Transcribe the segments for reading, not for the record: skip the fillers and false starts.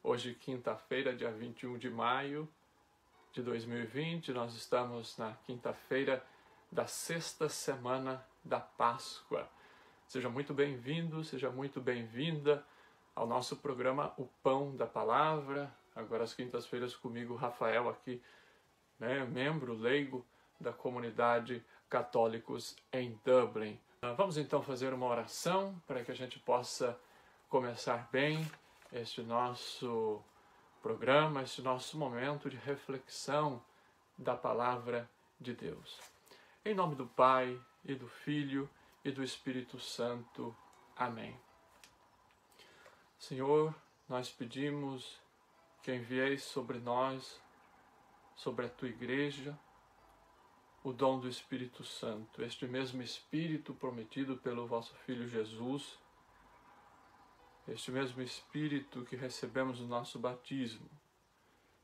Hoje, quinta-feira, dia 21 de maio de 2020, nós estamos na quinta-feira da sexta semana da Páscoa. Seja muito bem-vindo, seja muito bem-vinda ao nosso programa O Pão da Palavra. Agora às quintas-feiras comigo, Rafael, aqui, membro leigo da comunidade Católicos em Dublin. Vamos então fazer uma oração para que a gente possa começar bem este nosso programa, este nosso momento de reflexão da Palavra de Deus. Em nome do Pai, e do Filho, e do Espírito Santo. Amém. Senhor, nós pedimos que envieis sobre nós, sobre a Tua Igreja, o dom do Espírito Santo, este mesmo Espírito prometido pelo vosso Filho Jesus, este mesmo Espírito que recebemos no nosso batismo,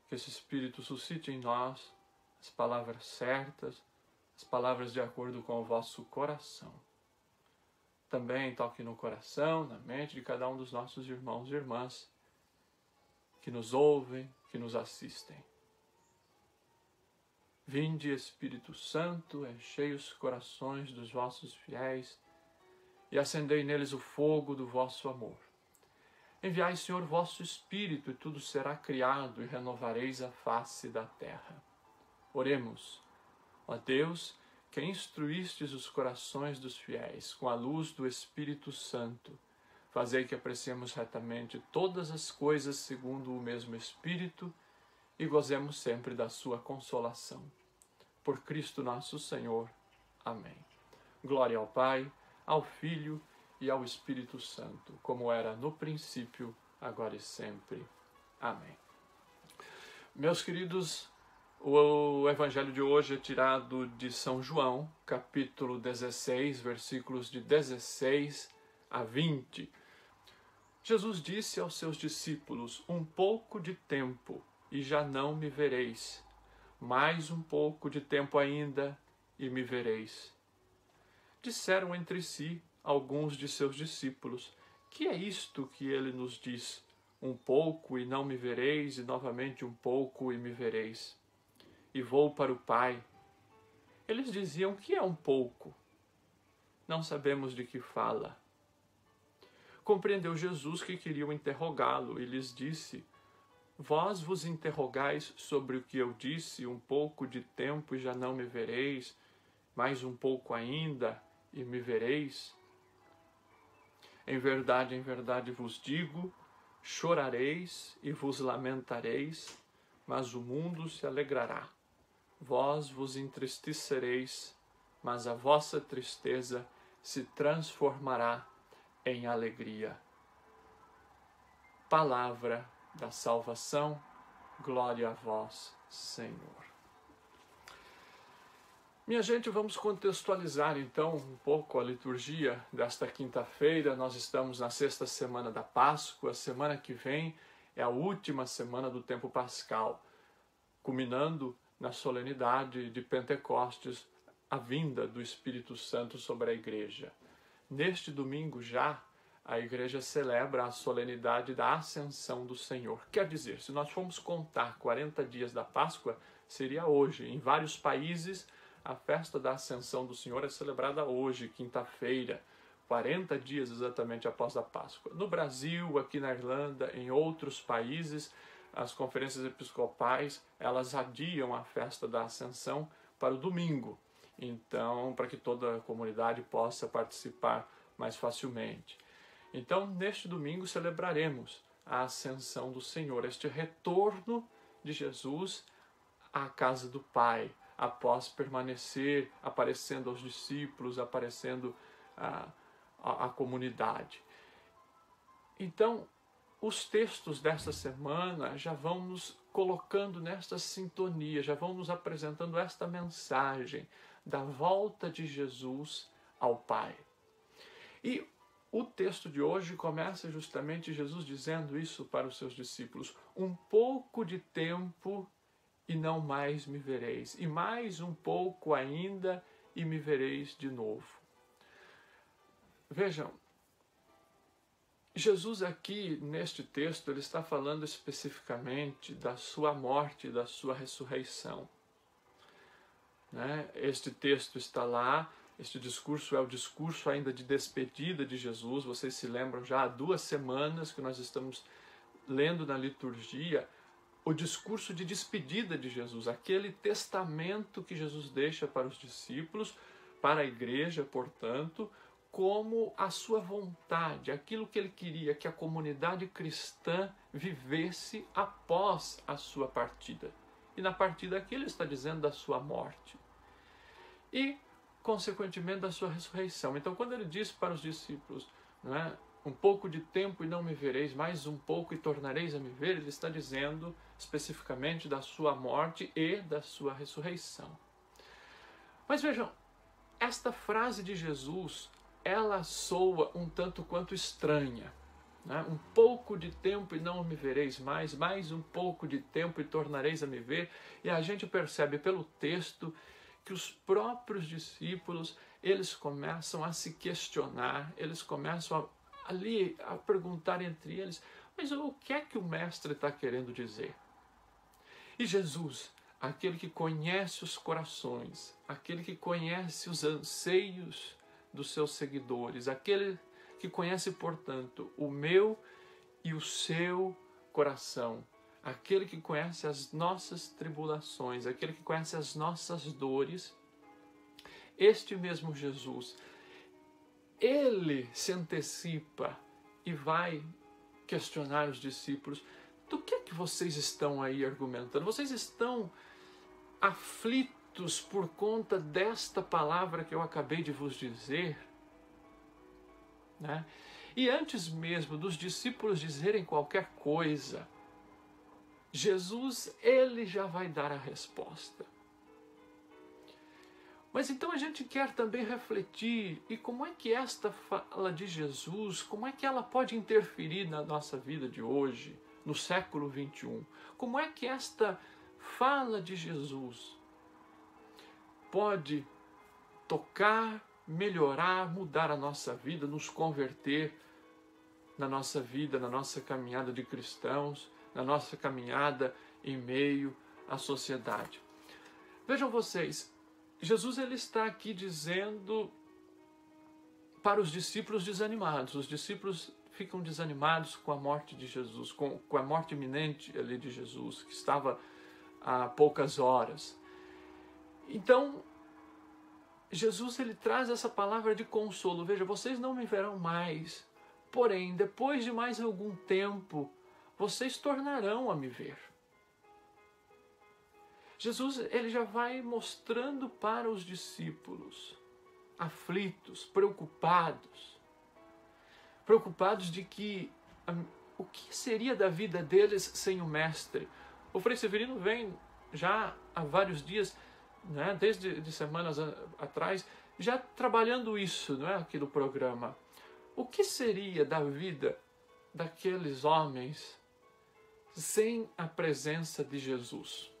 que esse Espírito suscite em nós as palavras certas, as palavras de acordo com o vosso coração. Também toque no coração, na mente de cada um dos nossos irmãos e irmãs que nos ouvem, que nos assistem. Vinde, Espírito Santo, enchei os corações dos vossos fiéis e acendei neles o fogo do vosso amor. Enviai, Senhor, vosso Espírito, e tudo será criado, e renovareis a face da terra. Oremos. Ó Deus, que instruístes os corações dos fiéis com a luz do Espírito Santo, fazei que apreciemos retamente todas as coisas segundo o mesmo Espírito e gozemos sempre da sua consolação. Por Cristo nosso Senhor. Amém. Glória ao Pai, ao Filho e ao Espírito Santo, como era no princípio, agora e sempre. Amém. Meus queridos, o Evangelho de hoje é tirado de São João, capítulo 16, versículos de 16 a 20. Jesus disse aos seus discípulos: um pouco de tempo e já não me vereis. Mais um pouco de tempo ainda e me vereis. Disseram entre si alguns de seus discípulos: que é isto que ele nos diz? Um pouco e não me vereis, e novamente um pouco e me vereis. E vou para o Pai. Eles diziam: que é um pouco? Não sabemos de que fala. Compreendeu Jesus que queriam interrogá-lo e lhes disse: vós vos interrogais sobre o que eu disse, um pouco de tempo e já não me vereis, mais um pouco ainda e me vereis? Em verdade vos digo, chorareis e vos lamentareis, mas o mundo se alegrará. Vós vos entristecereis, mas a vossa tristeza se transformará em alegria. Palavra da salvação, glória a vós, Senhor. Minha gente, vamos contextualizar então um pouco a liturgia desta quinta-feira. Nós estamos na sexta semana da Páscoa. A semana que vem é a última semana do tempo pascal, culminando na solenidade de Pentecostes, a vinda do Espírito Santo sobre a Igreja. Neste domingo já, a Igreja celebra a solenidade da Ascensão do Senhor. Quer dizer, se nós formos contar 40 dias da Páscoa, seria hoje. Em vários países, a festa da Ascensão do Senhor é celebrada hoje, quinta-feira, 40 dias exatamente após a Páscoa. No Brasil, aqui na Irlanda, em outros países, as conferências episcopais, elas adiam a festa da Ascensão para o domingo. Então, para que toda a comunidade possa participar mais facilmente. Então, neste domingo, celebraremos a Ascensão do Senhor, este retorno de Jesus à casa do Pai, após permanecer aparecendo aos discípulos, aparecendo à comunidade. Então, os textos desta semana já vão nos colocando nesta sintonia, já vão nos apresentando esta mensagem da volta de Jesus ao Pai. E o texto de hoje começa justamente Jesus dizendo isso para os seus discípulos: um pouco de tempo e não mais me vereis, e mais um pouco ainda e me vereis de novo. Vejam, Jesus aqui, neste texto, ele está falando especificamente da sua morte e da sua ressurreição. Né? Este texto está lá, este discurso é o discurso ainda de despedida de Jesus. Vocês se lembram, já há 2 semanas que nós estamos lendo na liturgia o discurso de despedida de Jesus, aquele testamento que Jesus deixa para os discípulos, para a igreja, portanto, como a sua vontade, aquilo que ele queria que a comunidade cristã vivesse após a sua partida. E na partida aqui ele está dizendo da sua morte e, consequentemente, da sua ressurreição. Então, quando ele diz para os discípulos, não é, um pouco de tempo e não me vereis, mais um pouco e tornareis a me ver, ele está dizendo especificamente da sua morte e da sua ressurreição. Mas vejam, esta frase de Jesus, ela soa um tanto quanto estranha. Né? Um pouco de tempo e não me vereis mais um pouco de tempo e tornareis a me ver. E a gente percebe pelo texto que os próprios discípulos, eles começam a se questionar, eles começam a perguntar entre eles, mas o que é que o mestre está querendo dizer? E Jesus, aquele que conhece os corações, aquele que conhece os anseios dos seus seguidores, aquele que conhece, portanto, o meu e o seu coração, aquele que conhece as nossas tribulações, aquele que conhece as nossas dores, este mesmo Jesus, ele se antecipa e vai questionar os discípulos: do que é que vocês estão aí argumentando? Vocês estão aflitos por conta desta palavra que eu acabei de vos dizer? Né? E antes mesmo dos discípulos dizerem qualquer coisa, Jesus, ele já vai dar a resposta. Mas então a gente quer também refletir, e como é que esta fala de Jesus, como é que ela pode interferir na nossa vida de hoje, no século 21? Como é que esta fala de Jesus pode tocar, melhorar, mudar a nossa vida, nos converter na nossa vida, na nossa caminhada de cristãos, na nossa caminhada em meio à sociedade? Vejam vocês, Jesus ele está aqui dizendo para os discípulos desanimados. Os discípulos ficam desanimados com a morte de Jesus, com a morte iminente ali de Jesus, que estava há poucas horas. Então, Jesus ele traz essa palavra de consolo. Veja, vocês não me verão mais, porém, depois de mais algum tempo, vocês tornarão a me ver. Jesus ele já vai mostrando para os discípulos, aflitos, preocupados de que o que seria da vida deles sem o Mestre. O Frei Severino vem já há vários dias, né, desde de semanas atrás, já trabalhando isso, não é, aqui no programa. O que seria da vida daqueles homens sem a presença de Jesus?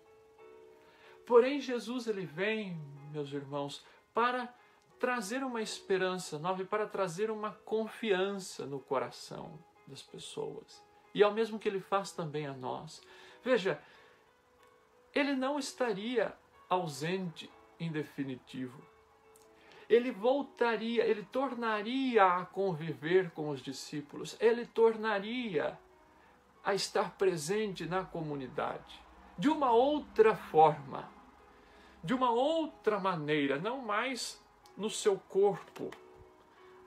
Porém, Jesus ele vem, meus irmãos, para trazer uma esperança nova e para trazer uma confiança no coração das pessoas. E ao mesmo que ele faz também a nós. Veja, ele não estaria ausente em definitivo. Ele voltaria, ele tornaria a conviver com os discípulos, ele tornaria a estar presente na comunidade de uma outra forma, de uma outra maneira, não mais no seu corpo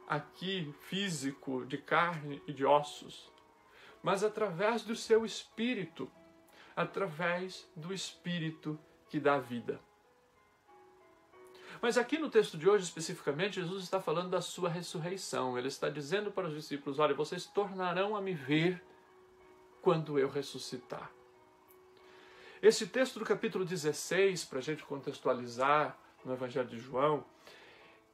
aqui físico, de carne e de ossos, mas através do seu espírito, através do espírito que dá vida. Mas aqui no texto de hoje, especificamente, Jesus está falando da sua ressurreição. Ele está dizendo para os discípulos: olha, vocês tornarão a me ver quando eu ressuscitar. Esse texto do capítulo 16, para a gente contextualizar no Evangelho de João,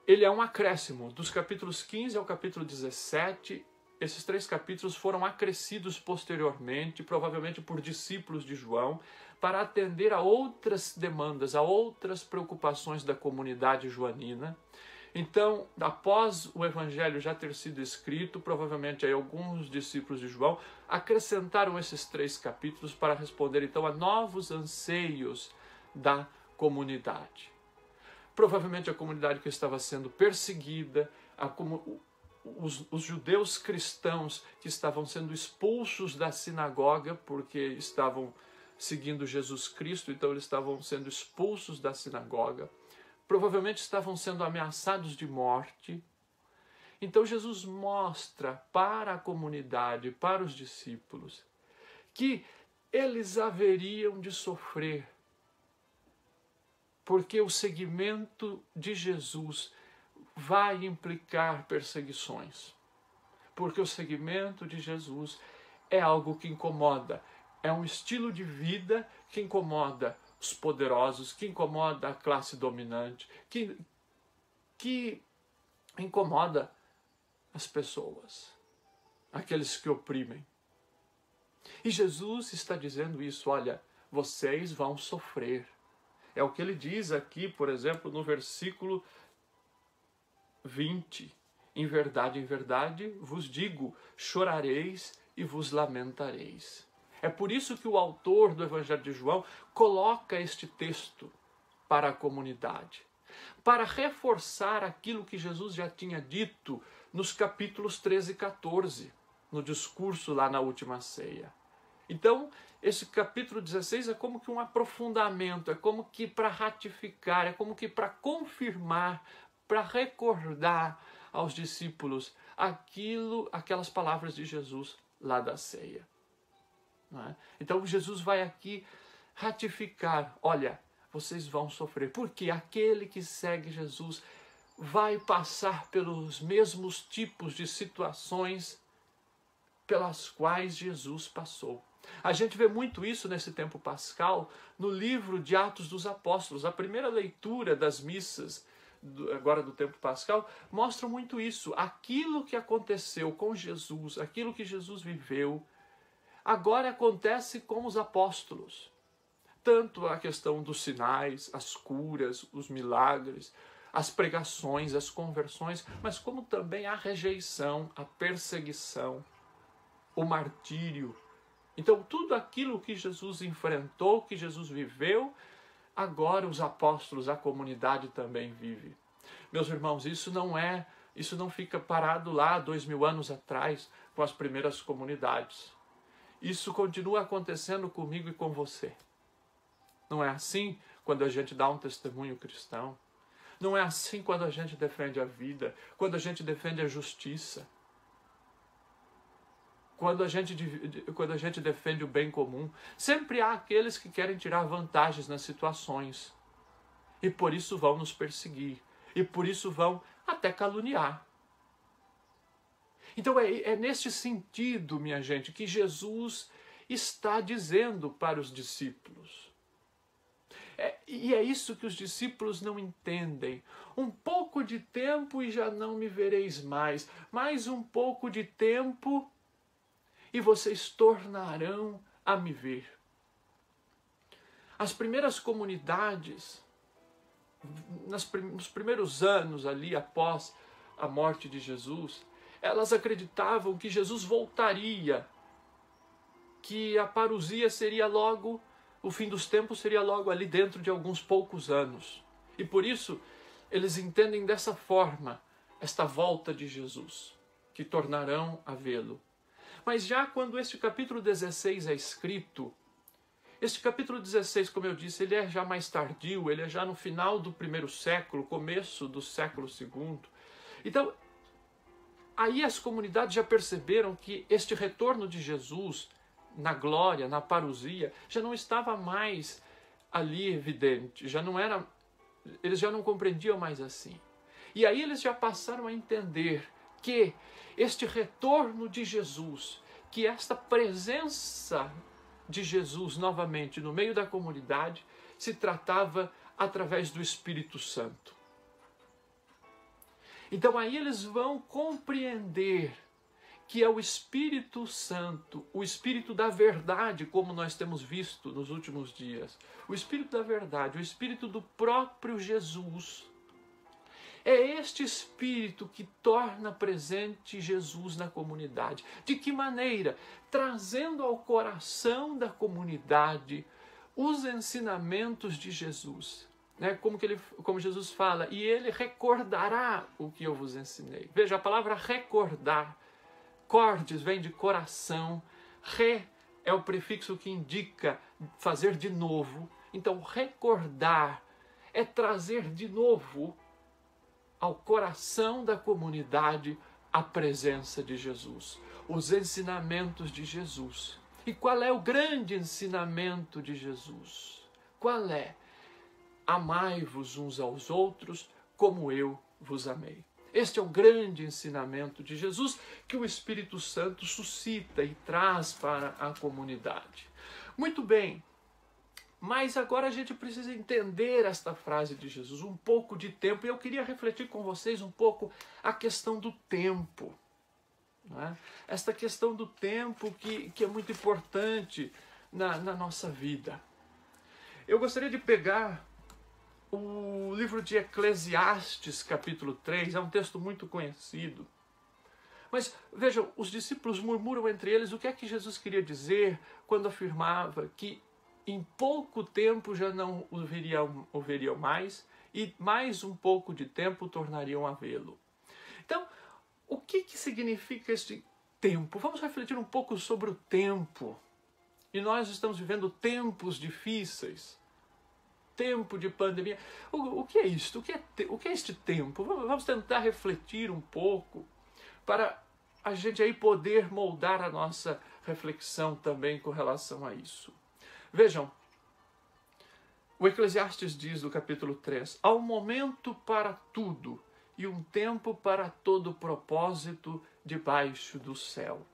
ele é um acréscimo. Dos capítulos 15 ao capítulo 17, esses 3 capítulos foram acrescidos posteriormente, provavelmente por discípulos de João, para atender a outras demandas, a outras preocupações da comunidade joanina. Então, após o evangelho já ter sido escrito, provavelmente aí alguns discípulos de João acrescentaram esses 3 capítulos para responder então a novos anseios da comunidade. Provavelmente a comunidade que estava sendo perseguida, os judeus cristãos que estavam sendo expulsos da sinagoga porque estavam seguindo Jesus Cristo, então eles estavam sendo expulsos da sinagoga. Provavelmente estavam sendo ameaçados de morte. Então Jesus mostra para a comunidade, para os discípulos, que eles haveriam de sofrer, porque o seguimento de Jesus vai implicar perseguições. Porque o seguimento de Jesus é algo que incomoda, é um estilo de vida que incomoda os poderosos, que incomoda a classe dominante, que incomoda as pessoas, aqueles que oprimem. E Jesus está dizendo isso, olha, vocês vão sofrer. É o que ele diz aqui, por exemplo, no versículo 20. Em verdade, vos digo, chorareis e vos lamentareis. É por isso que o autor do Evangelho de João coloca este texto para a comunidade, para reforçar aquilo que Jesus já tinha dito nos capítulos 13 e 14, no discurso lá na última ceia. Então, esse capítulo 16 é como que um aprofundamento, é como que para ratificar, é como que para confirmar, para recordar aos discípulos aquelas palavras de Jesus lá da ceia. Não é? Então Jesus vai aqui ratificar, olha, vocês vão sofrer, porque aquele que segue Jesus vai passar pelos mesmos tipos de situações pelas quais Jesus passou. A gente vê muito isso nesse tempo pascal no livro de Atos dos Apóstolos. A primeira leitura das missas agora do tempo pascal mostra muito isso. Aquilo que aconteceu com Jesus, aquilo que Jesus viveu, agora acontece com os apóstolos. Tanto a questão dos sinais, as curas, os milagres, as pregações, as conversões, mas como também a rejeição, a perseguição, o martírio. Então tudo aquilo que Jesus enfrentou, que Jesus viveu, agora os apóstolos, a comunidade também vive. Meus irmãos, isso não fica parado lá 2000 anos atrás com as primeiras comunidades. Isso continua acontecendo comigo e com você. Não é assim quando a gente dá um testemunho cristão. Não é assim quando a gente defende a vida, quando a gente defende a justiça. Quando a gente defende o bem comum. Sempre há aqueles que querem tirar vantagens nas situações. E por isso vão nos perseguir. E por isso vão até caluniar. Então é neste sentido, minha gente, que Jesus está dizendo para os discípulos. E é isso que os discípulos não entendem. Um pouco de tempo e já não me vereis mais. Mais um pouco de tempo e vocês tornarão a me ver. As primeiras comunidades, nos primeiros anos ali após a morte de Jesus, elas acreditavam que Jesus voltaria, que a parousia seria logo, o fim dos tempos seria logo ali dentro de alguns poucos anos. E por isso eles entendem dessa forma esta volta de Jesus, que tornarão a vê-lo. Mas já quando este capítulo 16 é escrito, este capítulo 16, como eu disse, ele é já mais tardio, ele é já no final do primeiro século, começo do século segundo. Então, aí as comunidades já perceberam que este retorno de Jesus na glória, na parousia, já não estava mais ali evidente, eles já não compreendiam mais assim. E aí eles já passaram a entender que este retorno de Jesus, que esta presença de Jesus novamente no meio da comunidade, se tratava através do Espírito Santo. Então aí eles vão compreender que é o Espírito Santo, o Espírito da verdade, como nós temos visto nos últimos dias. O Espírito da verdade, o Espírito do próprio Jesus, É este Espírito que torna presente Jesus na comunidade. De que maneira? Trazendo ao coração da comunidade os ensinamentos de Jesus. Né? Como Jesus fala, e ele recordará o que eu vos ensinei. Veja, a palavra recordar, cordes vem de coração, é o prefixo que indica fazer de novo. Então, recordar é trazer de novo ao coração da comunidade a presença de Jesus, os ensinamentos de Jesus. E qual é o grande ensinamento de Jesus? Qual é? Amai-vos uns aos outros como eu vos amei. Este é o grande ensinamento de Jesus que o Espírito Santo suscita e traz para a comunidade. Muito bem, mas agora a gente precisa entender esta frase de Jesus, um pouco de tempo, e eu queria refletir com vocês um pouco a questão do tempo. Não é? Esta questão do tempo que é muito importante na nossa vida. Eu gostaria de pegar o livro de Eclesiastes, capítulo 3, é um texto muito conhecido. Mas vejam, os discípulos murmuram entre eles o que é que Jesus queria dizer quando afirmava que em pouco tempo já não o veriam mais e mais um pouco de tempo tornariam a vê-lo. Então, o que significa este tempo? Vamos refletir um pouco sobre o tempo. E nós estamos vivendo tempos difíceis. Tempo de pandemia. O que é isto? O que é este tempo? Vamos tentar refletir um pouco para a gente aí poder moldar a nossa reflexão também com relação a isso. Vejam, o Eclesiastes diz no capítulo 3, há um momento para tudo e um tempo para todo propósito debaixo do céu.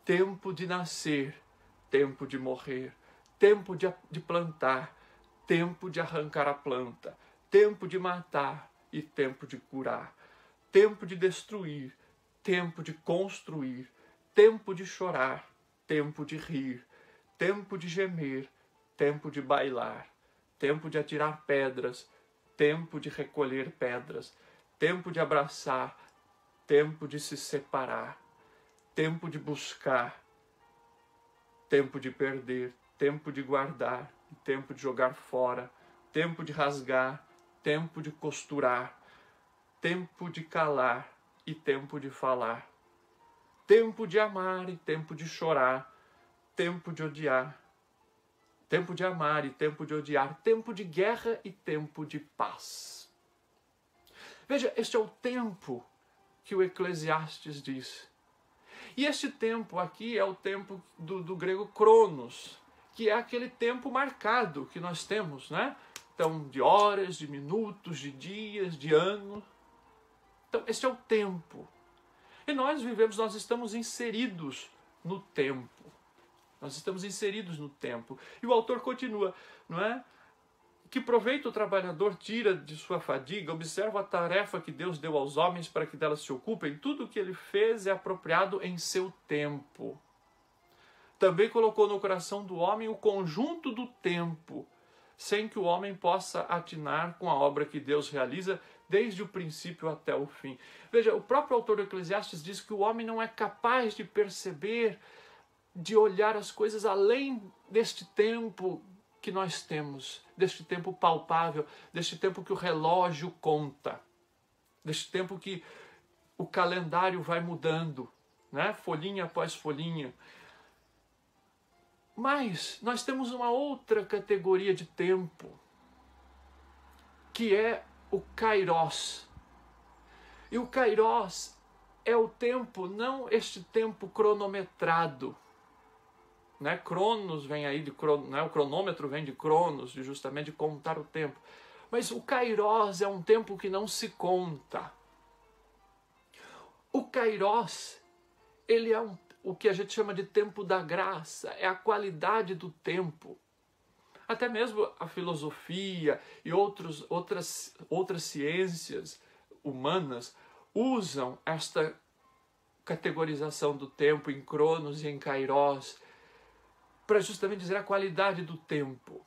Tempo de nascer, tempo de morrer, tempo de plantar, tempo de arrancar a planta, tempo de matar e tempo de curar, tempo de destruir, tempo de construir, tempo de chorar, tempo de rir, tempo de gemer, tempo de bailar, tempo de atirar pedras, tempo de recolher pedras, tempo de abraçar, tempo de se separar, tempo de buscar, tempo de perder, tempo de guardar, tempo de jogar fora, tempo de rasgar, tempo de costurar, tempo de calar e tempo de falar, tempo de amar e tempo de chorar, tempo de odiar, tempo de amar e tempo de odiar, tempo de guerra e tempo de paz. Veja, este é o tempo que o Eclesiastes diz. E este tempo aqui é o tempo do grego cronos, que é aquele tempo marcado que nós temos, né? Então, de horas, de minutos, de dias, de anos. Então, este é o tempo. E nós estamos inseridos no tempo. Nós estamos inseridos no tempo. E o autor continua, não é? Que proveito o trabalhador tira de sua fadiga? Observa a tarefa que Deus deu aos homens para que delas se ocupem. Tudo o que ele fez é apropriado em seu tempo. Também colocou no coração do homem o conjunto do tempo, sem que o homem possa atinar com a obra que Deus realiza desde o princípio até o fim. Veja, o próprio autor do Eclesiastes diz que o homem não é capaz de perceber, de olhar as coisas além deste tempo que nós temos, deste tempo palpável, deste tempo que o relógio conta, deste tempo que o calendário vai mudando, né? Folhinha após folhinha. Mas nós temos uma outra categoria de tempo, que é o Kairos. E o Kairos é o tempo, não este tempo cronometrado. Né? Cronos vem aí né? O cronômetro vem de Cronos, de justamente contar o tempo. Mas o Kairos é um tempo que não se conta. O Kairos, ele é o que a gente chama de tempo da graça, é a qualidade do tempo. Até mesmo a filosofia e outras ciências humanas usam esta categorização do tempo em Cronos e em Kairos para justamente dizer a qualidade do tempo,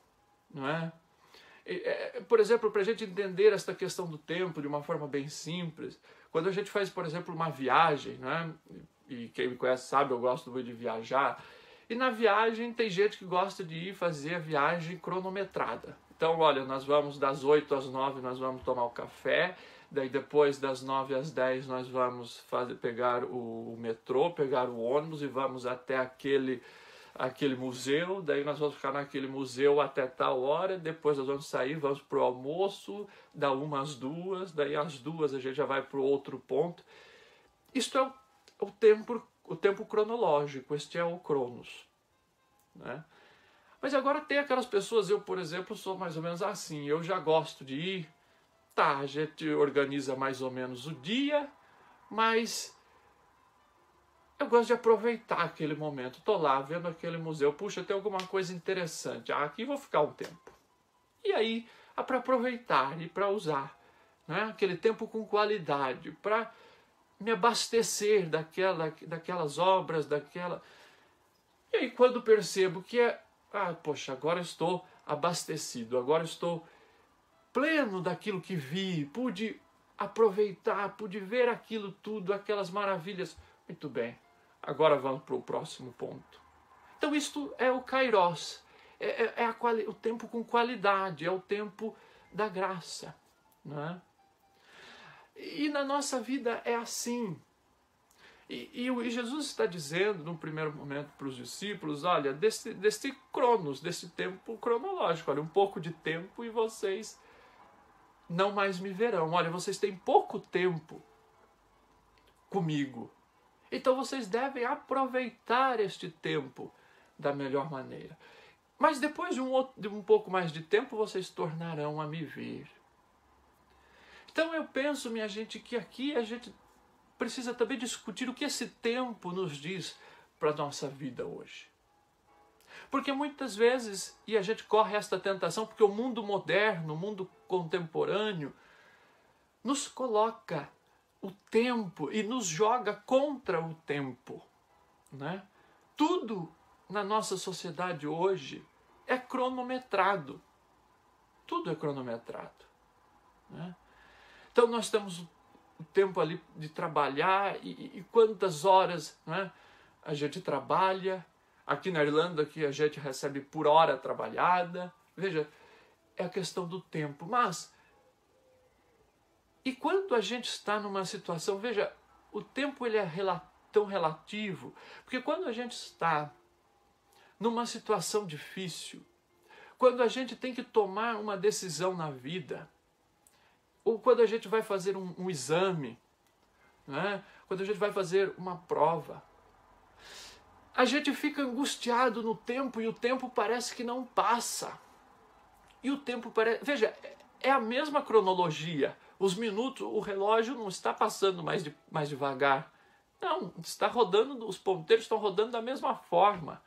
não é? Por exemplo, para a gente entender esta questão do tempo de uma forma bem simples, quando a gente faz, por exemplo, uma viagem, né? E quem me conhece sabe, eu gosto muito de viajar, e na viagem tem gente que gosta de ir fazer a viagem cronometrada. Então, olha, nós vamos das 8 às 9, nós vamos tomar o café, daí depois das 9 às 10 nós vamos pegar o metrô, pegar o ônibus e vamos até aquele museu, daí nós vamos ficar naquele museu até tal hora, depois nós vamos sair, vamos para o almoço, da 1 às 2, daí às 2 a gente já vai para o outro ponto. Isto é o tempo cronológico, este é o Cronos, né? Mas agora tem aquelas pessoas, eu, por exemplo, sou mais ou menos assim, eu já gosto de ir, tá, a gente organiza mais ou menos o dia, mas eu gosto de aproveitar aquele momento. Estou lá vendo aquele museu, puxa, tem alguma coisa interessante, aqui vou ficar um tempo. E aí, é para aproveitar e para usar, né? Aquele tempo com qualidade, para me abastecer daquelas obras, E aí, quando percebo que poxa, agora estou abastecido, agora estou pleno daquilo que vi, pude aproveitar, pude ver aquilo tudo, aquelas maravilhas. Muito bem, agora vamos para o próximo ponto. Então isto é o Kairos, o tempo com qualidade, é o tempo da graça, né? E na nossa vida é assim. E Jesus está dizendo, num primeiro momento, para os discípulos, olha, desse cronos, desse tempo cronológico, olha, um pouco de tempo e vocês não mais me verão. Olha, vocês têm pouco tempo comigo. Então vocês devem aproveitar este tempo da melhor maneira. Mas depois de um pouco mais de tempo, vocês tornarão a me ver. Então eu penso, minha gente, que aqui a gente precisa também discutir o que esse tempo nos diz para a nossa vida hoje. Porque muitas vezes, e a gente corre esta tentação, porque o mundo moderno, o mundo contemporâneo, nos coloca o tempo e nos joga contra o tempo, né? Tudo na nossa sociedade hoje é cronometrado. Tudo é cronometrado, né? Então nós temos o tempo ali de trabalhar e quantas horas, né, a gente trabalha. Aqui na Irlanda que a gente recebe por hora trabalhada. Veja, é a questão do tempo. Mas, e quando a gente está numa situação, veja, o tempo ele é tão relativo, porque quando a gente está numa situação difícil, quando a gente tem que tomar uma decisão na vida, ou quando a gente vai fazer um exame, né? Quando a gente vai fazer uma prova, a gente fica angustiado no tempo e o tempo parece que não passa. E o tempo parece... Veja, é a mesma cronologia. Os minutos, o relógio não está passando mais devagar. Não, está rodando, os ponteiros estão rodando da mesma forma.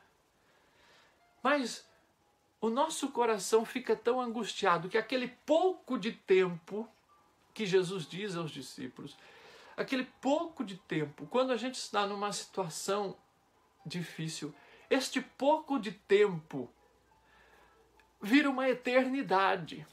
Mas o nosso coração fica tão angustiado que aquele pouco de tempo que Jesus diz aos discípulos, aquele pouco de tempo, quando a gente está numa situação difícil, este pouco de tempo vira uma eternidade.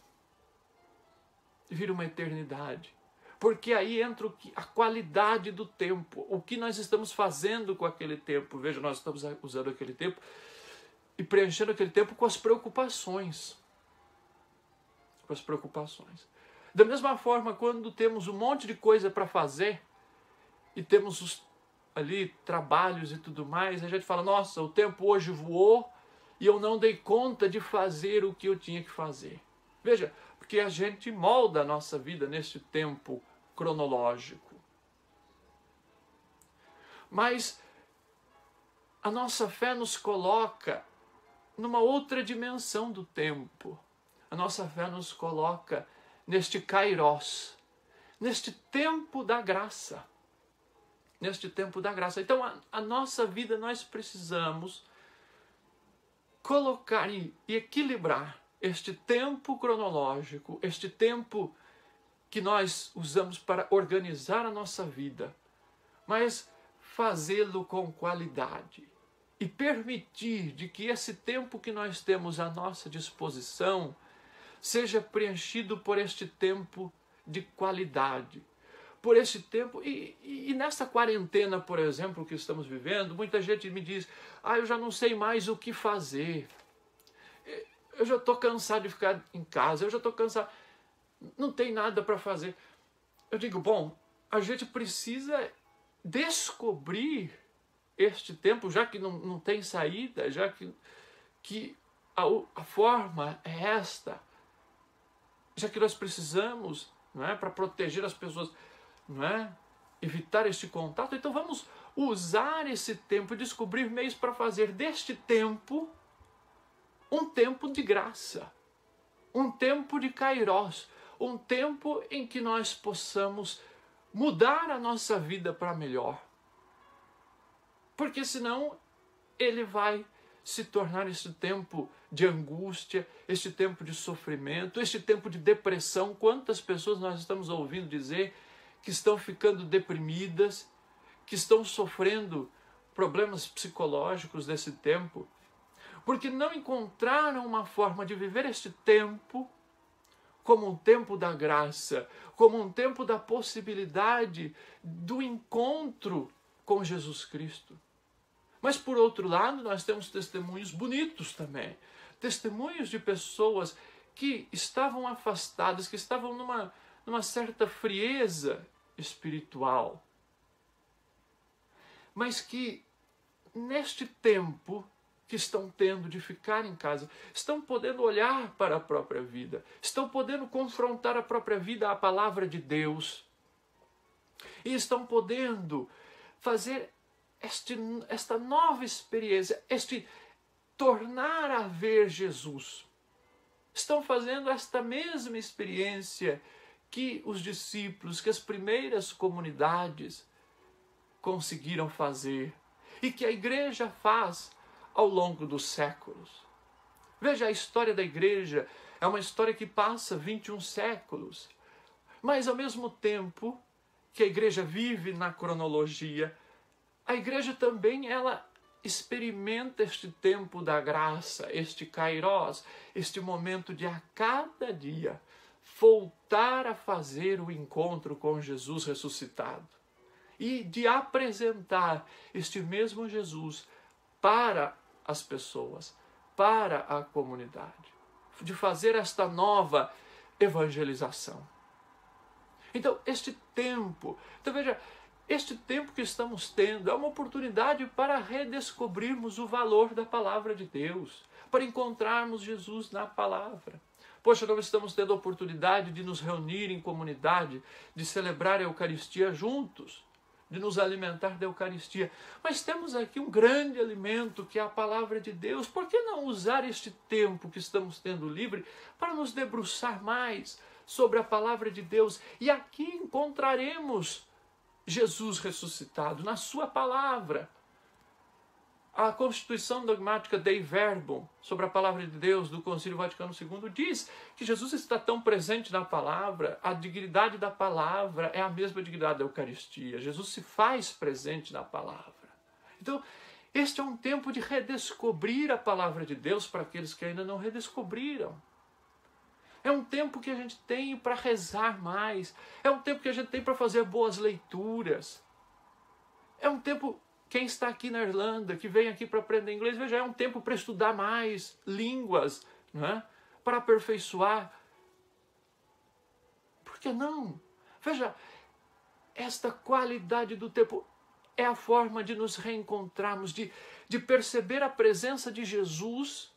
Vira uma eternidade. Porque aí entra a qualidade do tempo, o que nós estamos fazendo com aquele tempo. Veja, nós estamos usando aquele tempo e preenchendo aquele tempo com as preocupações. Com as preocupações. Da mesma forma, quando temos um monte de coisa para fazer e temos ali trabalhos e tudo mais, a gente fala, nossa, o tempo hoje voou e eu não dei conta de fazer o que eu tinha que fazer. Veja, porque a gente molda a nossa vida nesse tempo cronológico. Mas a nossa fé nos coloca numa outra dimensão do tempo. A nossa fé nos coloca neste Kairos, neste tempo da graça. Neste tempo da graça. Então, a nossa vida nós precisamos colocar e equilibrar este tempo cronológico, este tempo que nós usamos para organizar a nossa vida, mas fazê-lo com qualidade e permitir de que esse tempo que nós temos à nossa disposição seja preenchido por este tempo de qualidade, por esse tempo. E nessa quarentena, por exemplo, que estamos vivendo, muita gente me diz, eu já não sei mais o que fazer, eu já estou cansado de ficar em casa, eu já estou cansado, não tem nada para fazer. Eu digo, bom, a gente precisa descobrir este tempo, já que não tem saída, já que a forma é esta, já que nós precisamos, não é, para proteger as pessoas, não é, evitar este contato, então vamos usar esse tempo e descobrir meios para fazer deste tempo um tempo de graça, um tempo de kairós, um tempo em que nós possamos mudar a nossa vida para melhor. Porque senão ele vai se tornar este tempo de angústia, este tempo de sofrimento, este tempo de depressão. Quantas pessoas nós estamos ouvindo dizer que estão ficando deprimidas, que estão sofrendo problemas psicológicos nesse tempo, porque não encontraram uma forma de viver este tempo como um tempo da graça, como um tempo da possibilidade do encontro com Jesus Cristo. Mas, por outro lado, nós temos testemunhos bonitos também. Testemunhos de pessoas que estavam afastadas, que estavam numa certa frieza espiritual. Mas que, neste tempo que estão tendo de ficar em casa, estão podendo olhar para a própria vida, estão podendo confrontar a própria vida à palavra de Deus. E estão podendo fazer esta nova experiência, este tornar a ver Jesus. Estão fazendo esta mesma experiência que os discípulos, que as primeiras comunidades conseguiram fazer e que a igreja faz ao longo dos séculos. Veja, a história da igreja é uma história que passa 21 séculos, mas ao mesmo tempo que a igreja vive na cronologia, a igreja também, ela experimenta este tempo da graça, este kairós, este momento de a cada dia voltar a fazer o encontro com Jesus ressuscitado e de apresentar este mesmo Jesus para as pessoas, para a comunidade, de fazer esta nova evangelização. Então, este tempo, veja, este tempo que estamos tendo é uma oportunidade para redescobrirmos o valor da palavra de Deus, para encontrarmos Jesus na palavra. Poxa, nós estamos tendo a oportunidade de nos reunir em comunidade, de celebrar a Eucaristia juntos, de nos alimentar da Eucaristia. Mas temos aqui um grande alimento que é a palavra de Deus. Por que não usar este tempo que estamos tendo livre para nos debruçar mais sobre a palavra de Deus? E aqui encontraremos Jesus ressuscitado na sua palavra. A Constituição Dogmática Dei Verbum, sobre a palavra de Deus do Concílio Vaticano II, diz que Jesus está tão presente na palavra, a dignidade da palavra é a mesma dignidade da Eucaristia. Jesus se faz presente na palavra. Então, este é um tempo de redescobrir a palavra de Deus para aqueles que ainda não redescobriram. É um tempo que a gente tem para rezar mais. É um tempo que a gente tem para fazer boas leituras. É um tempo, quem está aqui na Irlanda, que vem aqui para aprender inglês, veja, é um tempo para estudar mais línguas, não é? Para aperfeiçoar. Por que não? Veja, esta qualidade do tempo é a forma de nos reencontrarmos, de perceber a presença de Jesus,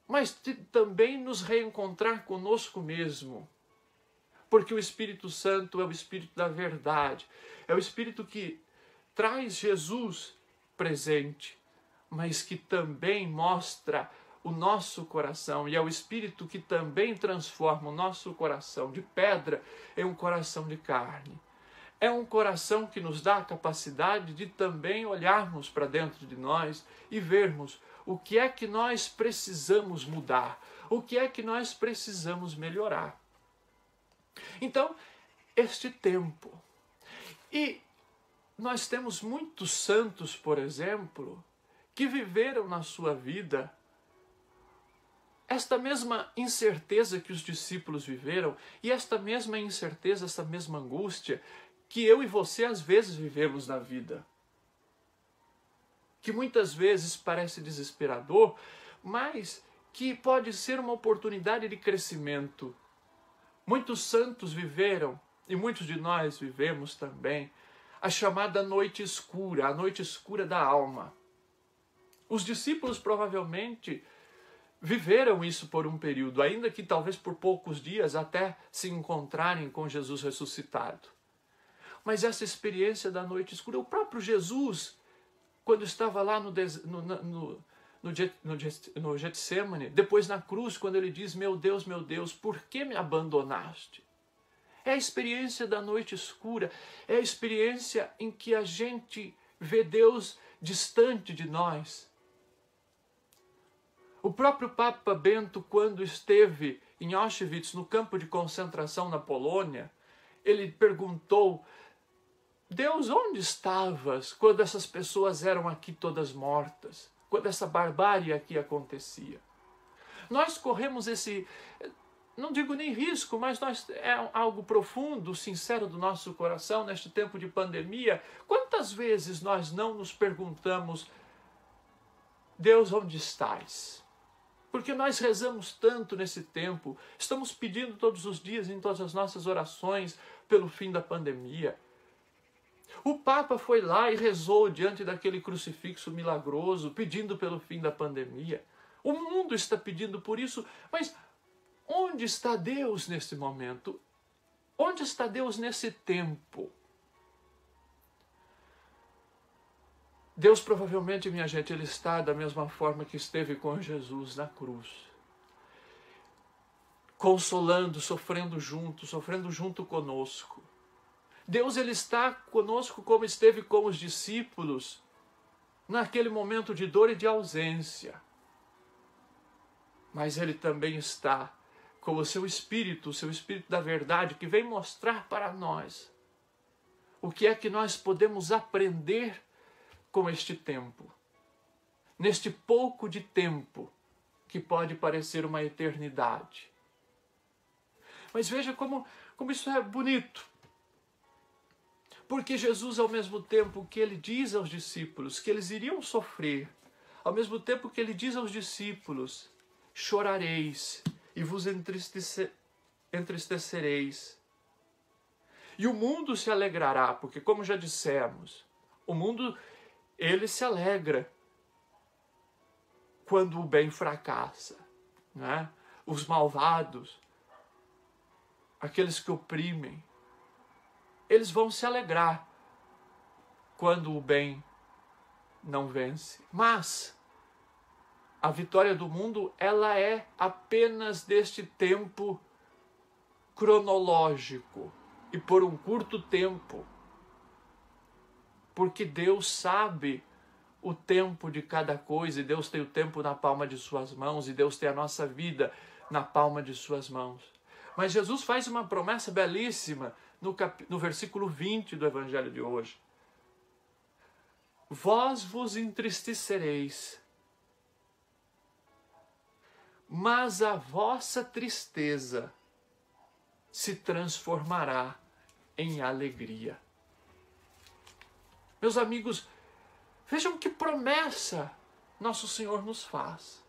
mas de também nos reencontrar conosco mesmo. Porque o Espírito Santo é o Espírito da verdade. É o Espírito que traz Jesus presente, mas que também mostra o nosso coração. E é o Espírito que também transforma o nosso coração de pedra em um coração de carne. É um coração que nos dá a capacidade de também olharmos para dentro de nós e vermos o que é que nós precisamos mudar, o que é que nós precisamos melhorar. Então, este tempo. E nós temos muitos santos, por exemplo, que viveram na sua vida esta mesma incerteza que os discípulos viveram e esta mesma incerteza, esta mesma angústia que eu e você às vezes vivemos na vida. Que muitas vezes parece desesperador, mas que pode ser uma oportunidade de crescimento. Muitos santos viveram, e muitos de nós vivemos também, a chamada noite escura, a noite escura da alma. Os discípulos provavelmente viveram isso por um período, ainda que talvez por poucos dias, até se encontrarem com Jesus ressuscitado. Mas essa experiência da noite escura, o próprio Jesus, quando estava lá no Getsemane, depois na cruz, quando ele diz, meu Deus, por que me abandonaste? É a experiência da noite escura, é a experiência em que a gente vê Deus distante de nós. O próprio Papa Bento, quando esteve em Auschwitz, no campo de concentração na Polônia, ele perguntou, Deus, onde estavas quando essas pessoas eram aqui todas mortas? Quando essa barbárie aqui acontecia? Nós corremos esse, não digo nem risco, mas é algo profundo, sincero do nosso coração neste tempo de pandemia. Quantas vezes nós não nos perguntamos, Deus, onde estás? Porque nós rezamos tanto nesse tempo, estamos pedindo todos os dias, em todas as nossas orações, pelo fim da pandemia. O Papa foi lá e rezou diante daquele crucifixo milagroso, pedindo pelo fim da pandemia. O mundo está pedindo por isso, mas onde está Deus nesse momento? Onde está Deus nesse tempo? Deus provavelmente, minha gente, Ele está da mesma forma que esteve com Jesus na cruz. Consolando, sofrendo junto conosco. Deus, Ele está conosco como esteve com os discípulos naquele momento de dor e de ausência. Mas Ele também está com o seu Espírito da verdade, que vem mostrar para nós o que é que nós podemos aprender com este tempo, neste pouco de tempo que pode parecer uma eternidade. Mas veja como isso é bonito. Porque Jesus, ao mesmo tempo que Ele diz aos discípulos que eles iriam sofrer, ao mesmo tempo que Ele diz aos discípulos, chorareis e vos entristecereis. E o mundo se alegrará, porque como já dissemos, o mundo ele se alegra quando o bem fracassa, né? Os malvados, aqueles que oprimem, eles vão se alegrar quando o bem não vence. Mas a vitória do mundo, ela é apenas deste tempo cronológico e por um curto tempo. Porque Deus sabe o tempo de cada coisa, e Deus tem o tempo na palma de suas mãos, e Deus tem a nossa vida na palma de suas mãos. Mas Jesus faz uma promessa belíssima no versículo 20 do Evangelho de hoje. Vós vos entristecereis, mas a vossa tristeza se transformará em alegria. Meus amigos, vejam que promessa nosso Senhor nos faz.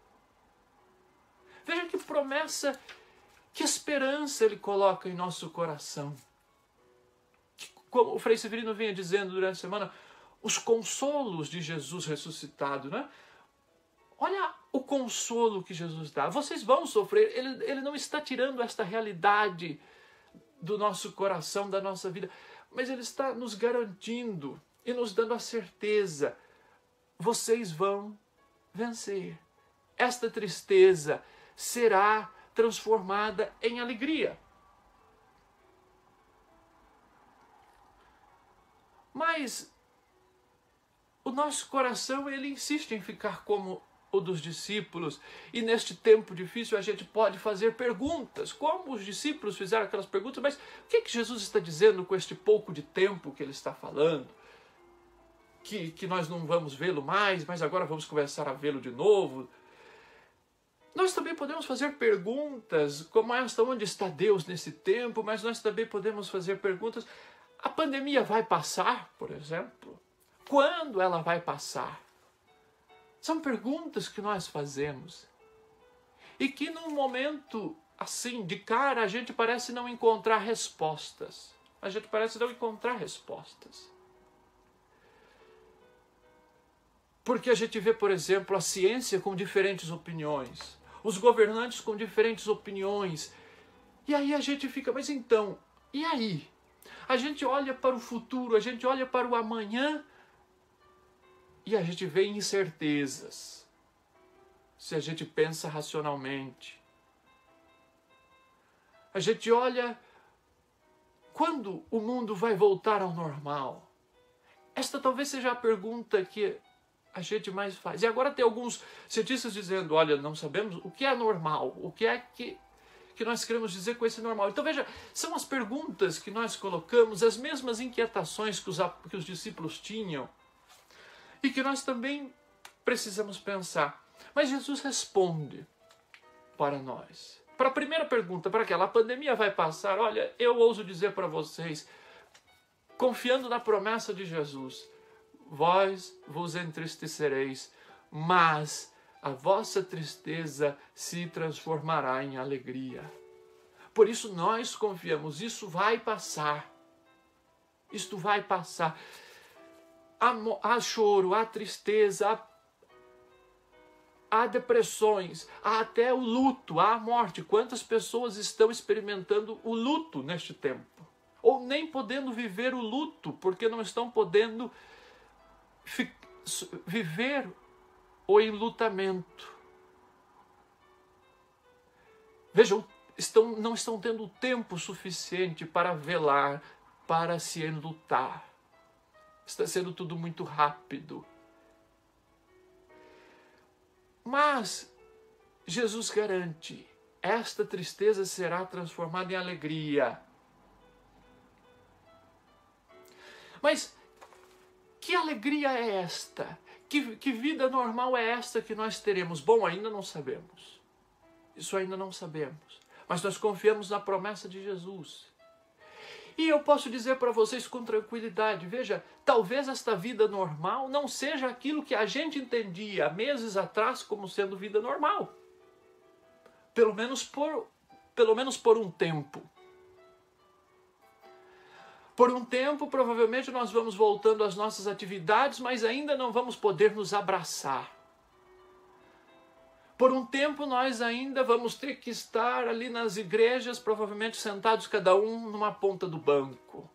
Vejam que promessa, que esperança Ele coloca em nosso coração. Como o Frei Severino vinha dizendo durante a semana, os consolos de Jesus ressuscitado, né? Olha o consolo que Jesus dá. Vocês vão sofrer, Ele não está tirando esta realidade do nosso coração, da nossa vida, mas Ele está nos garantindo e nos dando a certeza, vocês vão vencer. Esta tristeza será transformada em alegria. Mas o nosso coração, ele insiste em ficar como o dos discípulos, e neste tempo difícil a gente pode fazer perguntas, como os discípulos fizeram aquelas perguntas, mas o que Jesus está dizendo com este pouco de tempo que Ele está falando? Que nós não vamos vê-lo mais, mas agora vamos começar a vê-lo de novo. Nós também podemos fazer perguntas como esta: onde está Deus nesse tempo? Mas nós também podemos fazer perguntas: a pandemia vai passar, por exemplo? Quando ela vai passar? São perguntas que nós fazemos e que num momento assim, de cara, a gente parece não encontrar respostas. A gente parece não encontrar respostas. Porque a gente vê, por exemplo, a ciência com diferentes opiniões, os governantes com diferentes opiniões. E aí a gente fica, mas então, e aí? A gente olha para o futuro, a gente olha para o amanhã e a gente vê incertezas. Se a gente pensa racionalmente. A gente olha quando o mundo vai voltar ao normal. Esta talvez seja a pergunta que a gente mais faz. E agora tem alguns cientistas dizendo, olha, não sabemos o que é normal, o que é que nós queremos dizer com esse normal. Então veja, são as perguntas que nós colocamos, as mesmas inquietações que os discípulos tinham e que nós também precisamos pensar. Mas Jesus responde para nós. Para a primeira pergunta, para aquela, a pandemia vai passar? Olha, eu ouso dizer para vocês, confiando na promessa de Jesus, vós vos entristecereis, mas a vossa tristeza se transformará em alegria. Por isso nós confiamos, isso vai passar. Isto vai passar. Há choro, há tristeza, há depressões, há até o luto, há a morte. Quantas pessoas estão experimentando o luto neste tempo? Ou nem podendo viver o luto, porque não estão podendo viver o enlutamento. Vejam, não estão tendo tempo suficiente para velar, para se enlutar. Está sendo tudo muito rápido. Mas Jesus garante, esta tristeza será transformada em alegria. Mas que alegria é esta? Que vida normal é esta que nós teremos? Bom, ainda não sabemos. Isso ainda não sabemos. Mas nós confiamos na promessa de Jesus. E eu posso dizer para vocês com tranquilidade, veja, talvez esta vida normal não seja aquilo que a gente entendia meses atrás como sendo vida normal. Pelo menos por um tempo. Por um tempo, provavelmente, nós vamos voltando às nossas atividades, mas ainda não vamos poder nos abraçar. Por um tempo, nós ainda vamos ter que estar ali nas igrejas, provavelmente sentados cada um numa ponta do banco.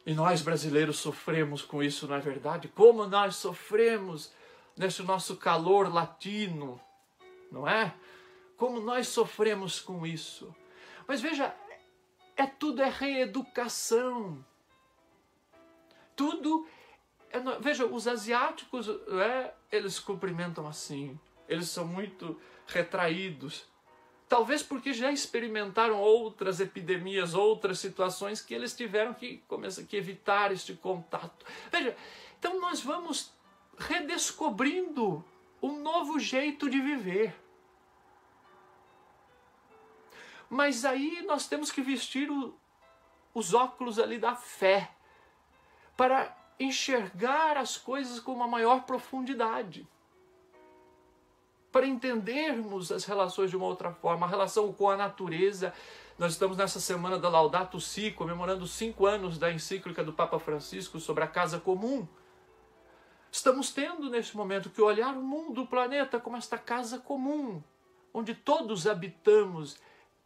E nós, brasileiros, sofremos com isso, não é verdade? Como nós sofremos nesse nosso calor latino, não é? Como nós sofremos com isso. Mas veja, tudo é reeducação. Tudo veja, os asiáticos, eles cumprimentam assim. Eles são muito retraídos. Talvez porque já experimentaram outras epidemias, outras situações que eles tiveram que evitar este contato. Veja, então nós vamos redescobrindo um novo jeito de viver. Mas aí nós temos que vestir os óculos ali da fé para enxergar as coisas com uma maior profundidade. Para entendermos as relações de uma outra forma, a relação com a natureza. Nós estamos nessa semana da Laudato Si, comemorando 5 anos da encíclica do Papa Francisco sobre a casa comum. Estamos tendo neste momento que olhar o mundo, o planeta, como esta casa comum, onde todos habitamos.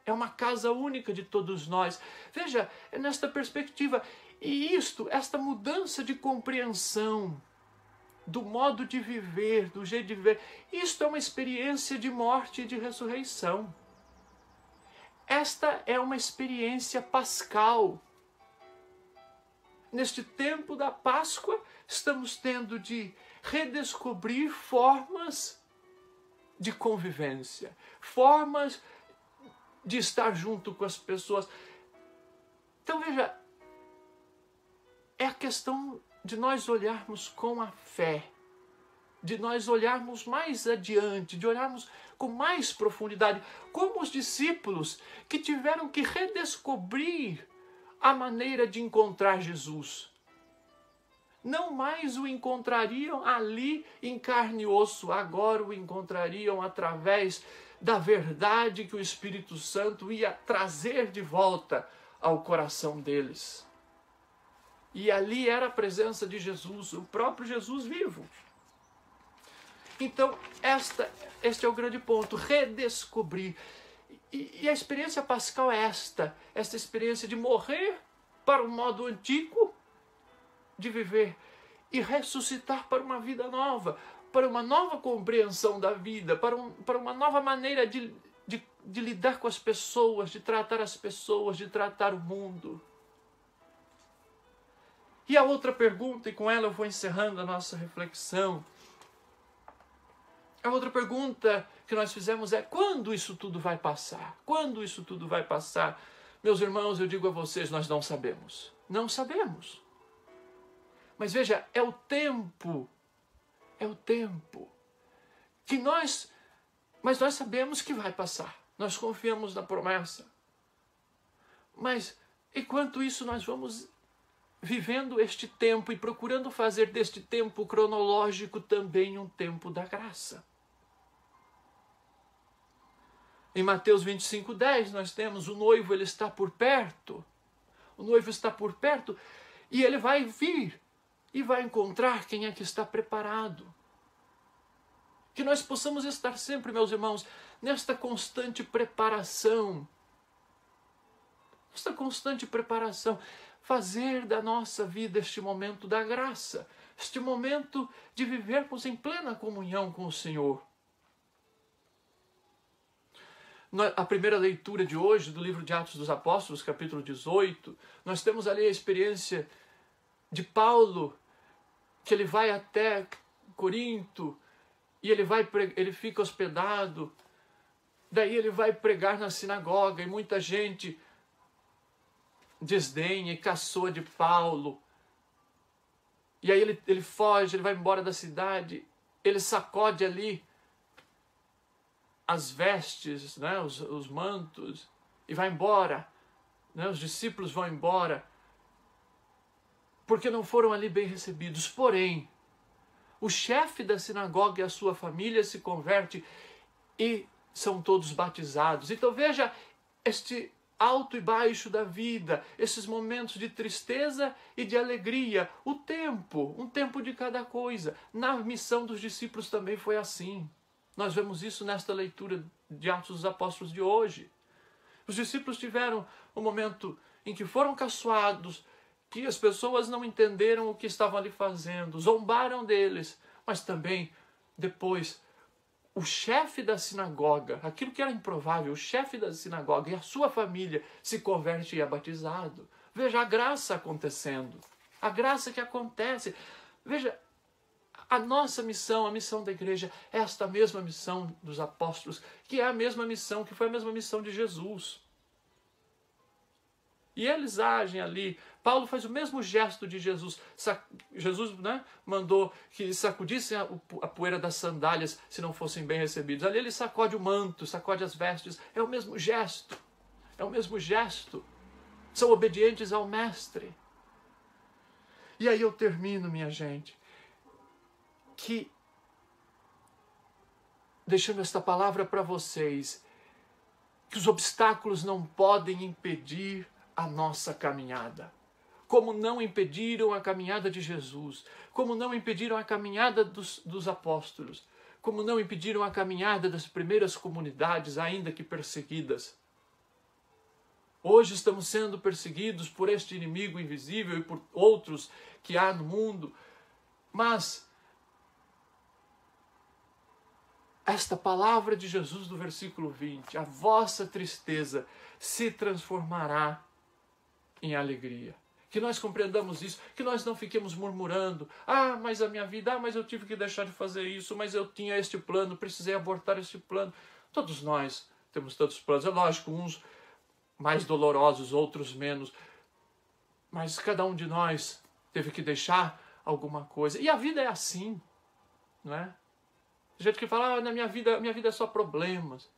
É uma casa única de todos nós. Veja, é nesta perspectiva. E esta mudança de compreensão do modo de viver, do jeito de viver, isto é uma experiência de morte e de ressurreição. Esta é uma experiência pascal. Neste tempo da Páscoa, estamos tendo de redescobrir formas de convivência, formas de estar junto com as pessoas. Então veja, é a questão de nós olharmos com a fé de nós olharmos mais adiante, de olharmos com mais profundidade, como os discípulos que tiveram que redescobrir a maneira de encontrar Jesus. Não mais o encontrariam ali em carne e osso, agora o encontrariam através da verdade que o Espírito Santo ia trazer de volta ao coração deles. E ali era a presença de Jesus, o próprio Jesus vivo. Então, este é o grande ponto, redescobrir. E a experiência pascal é esta experiência de morrer para o modo antigo de viver e ressuscitar para uma vida nova, para uma nova compreensão da vida, para uma nova maneira de lidar com as pessoas, de tratar as pessoas, de tratar o mundo. E a outra pergunta, e com ela eu vou encerrando a nossa reflexão, a outra pergunta que nós fizemos é: quando isso tudo vai passar? Quando isso tudo vai passar? Meus irmãos, eu digo a vocês, nós não sabemos. Não sabemos. Mas veja, é o tempo que mas nós sabemos que vai passar. Nós confiamos na promessa. Mas enquanto isso nós vamos vivendo este tempo e procurando fazer deste tempo cronológico também um tempo da graça. Em Mateus 25:10 nós temos o noivo, ele está por perto. O noivo está por perto e ele vai vir e vai encontrar quem é que está preparado. Que nós possamos estar sempre, meus irmãos, nesta constante preparação. Esta constante preparação. Fazer da nossa vida este momento da graça. Este momento de vivermos em plena comunhão com o Senhor. A primeira leitura de hoje, do livro de Atos dos Apóstolos, capítulo 18, nós temos ali a experiência de Paulo, que ele vai até Corinto, e ele fica hospedado, daí ele vai pregar na sinagoga, e muita gente desdenha e caçoa de Paulo. E aí ele foge, ele vai embora da cidade, ele sacode ali as vestes, né, os mantos, e vai embora. Né, os discípulos vão embora, porque não foram ali bem recebidos. Porém, o chefe da sinagoga e a sua família se converte e são todos batizados. Então veja este alto e baixo da vida, esses momentos de tristeza e de alegria, um tempo de cada coisa. Na missão dos discípulos também foi assim. Nós vemos isso nesta leitura de Atos dos Apóstolos de hoje. Os discípulos tiveram um momento em que foram caçoados, que as pessoas não entenderam o que estavam ali fazendo, zombaram deles, mas também depois o chefe da sinagoga, aquilo que era improvável, o chefe da sinagoga e a sua família se converte e é batizado. Veja a graça acontecendo, a graça que acontece. Veja, a nossa missão, a missão da igreja, é esta mesma missão dos apóstolos, que é a mesma missão, que foi a mesma missão de Jesus. E eles agem ali. Paulo faz o mesmo gesto de Jesus. Jesus, né, mandou que sacudissem a poeira das sandálias se não fossem bem recebidos. Ali ele sacode o manto, sacode as vestes. É o mesmo gesto. É o mesmo gesto. São obedientes ao Mestre. E aí eu termino, minha gente, deixando esta palavra para vocês, que os obstáculos não podem impedir a nossa caminhada. Como não impediram a caminhada de Jesus, como não impediram a caminhada dos apóstolos, como não impediram a caminhada das primeiras comunidades, ainda que perseguidas. Hoje estamos sendo perseguidos por este inimigo invisível e por outros que há no mundo, mas esta palavra de Jesus do versículo 20, a vossa tristeza se transformará em alegria. Que nós compreendamos isso, que nós não fiquemos murmurando: ah, mas a minha vida, mas eu tive que deixar de fazer isso, mas eu tinha este plano, precisei abortar este plano. Todos nós temos tantos planos, é lógico, uns mais dolorosos, outros menos, mas cada um de nós teve que deixar alguma coisa. E a vida é assim. não é? Tem gente que fala, na minha vida é só problemas.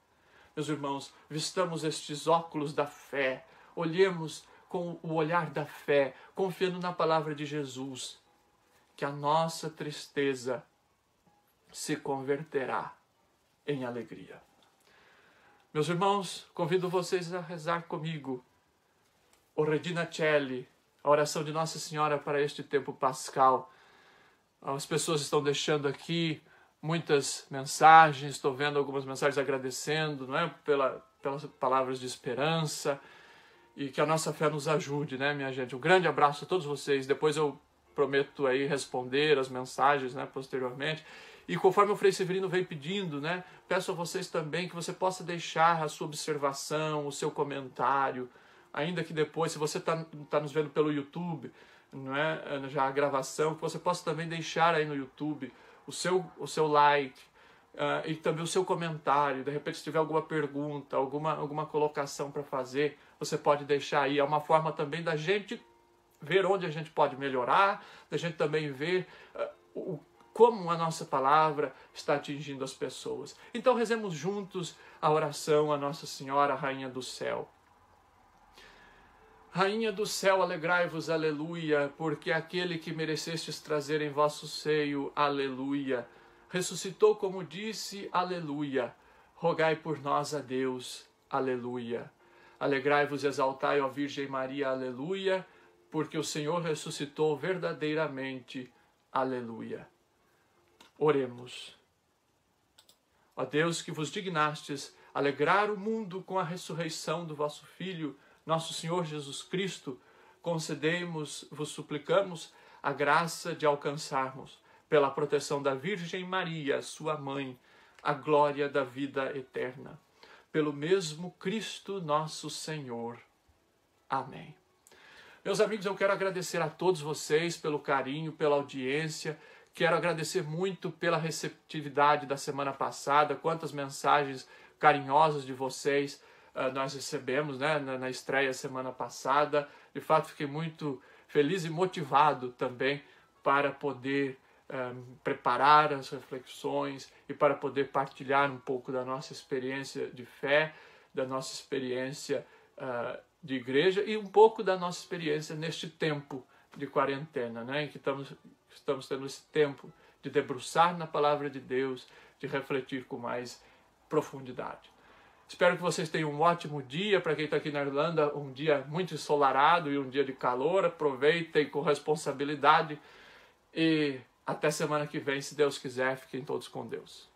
Meus irmãos, vistamos estes óculos da fé, olhemos com o olhar da fé, confiando na palavra de Jesus, que a nossa tristeza se converterá em alegria. Meus irmãos, convido vocês a rezar comigo o Regina Coeli, a oração de Nossa Senhora para este tempo pascal. As pessoas estão deixando aqui muitas mensagens, estou vendo algumas mensagens agradecendo, não é? Pelas palavras de esperança, e que a nossa fé nos ajude, né, minha gente? Um grande abraço a todos vocês. Depois eu prometo aí responder as mensagens, né, posteriormente. E conforme o Frei Severino veio pedindo, né, peço a vocês também que você possa deixar a sua observação, o seu comentário, ainda que depois, se você tá nos vendo pelo YouTube, não é, já a gravação, que você possa também deixar aí no YouTube o seu like, e também o seu comentário. De repente, se tiver alguma pergunta, alguma colocação para fazer, você pode deixar aí. É uma forma também da gente ver onde a gente pode melhorar, da gente também ver como a nossa palavra está atingindo as pessoas. Então, rezemos juntos a oração a Nossa Senhora, Rainha do Céu. Rainha do céu, alegrai-vos, aleluia, porque aquele que merecestes trazer em vosso seio, aleluia, ressuscitou como disse, aleluia. Rogai por nós a Deus, aleluia. Alegrai-vos e exaltai, ó Virgem Maria, aleluia, porque o Senhor ressuscitou verdadeiramente, aleluia. Oremos. Ó Deus, que vos dignastes alegrar o mundo com a ressurreição do vosso Filho, nosso Senhor Jesus Cristo, concedei-nos, vos suplicamos, a graça de alcançarmos, pela proteção da Virgem Maria, sua mãe, a glória da vida eterna. Pelo mesmo Cristo nosso Senhor. Amém. Meus amigos, eu quero agradecer a todos vocês pelo carinho, pela audiência. Quero agradecer muito pela receptividade da semana passada, quantas mensagens carinhosas de vocês nós recebemos, né, na estreia semana passada. De fato, fiquei muito feliz e motivado também para poder preparar as reflexões e para poder partilhar um pouco da nossa experiência de fé, da nossa experiência de igreja e um pouco da nossa experiência neste tempo de quarentena, né, em que estamos tendo esse tempo de debruçar na palavra de Deus, de refletir com mais profundidade. Espero que vocês tenham um ótimo dia. Para quem está aqui na Irlanda, um dia muito ensolarado e um dia de calor. Aproveitem com responsabilidade e até semana que vem, se Deus quiser. Fiquem todos com Deus.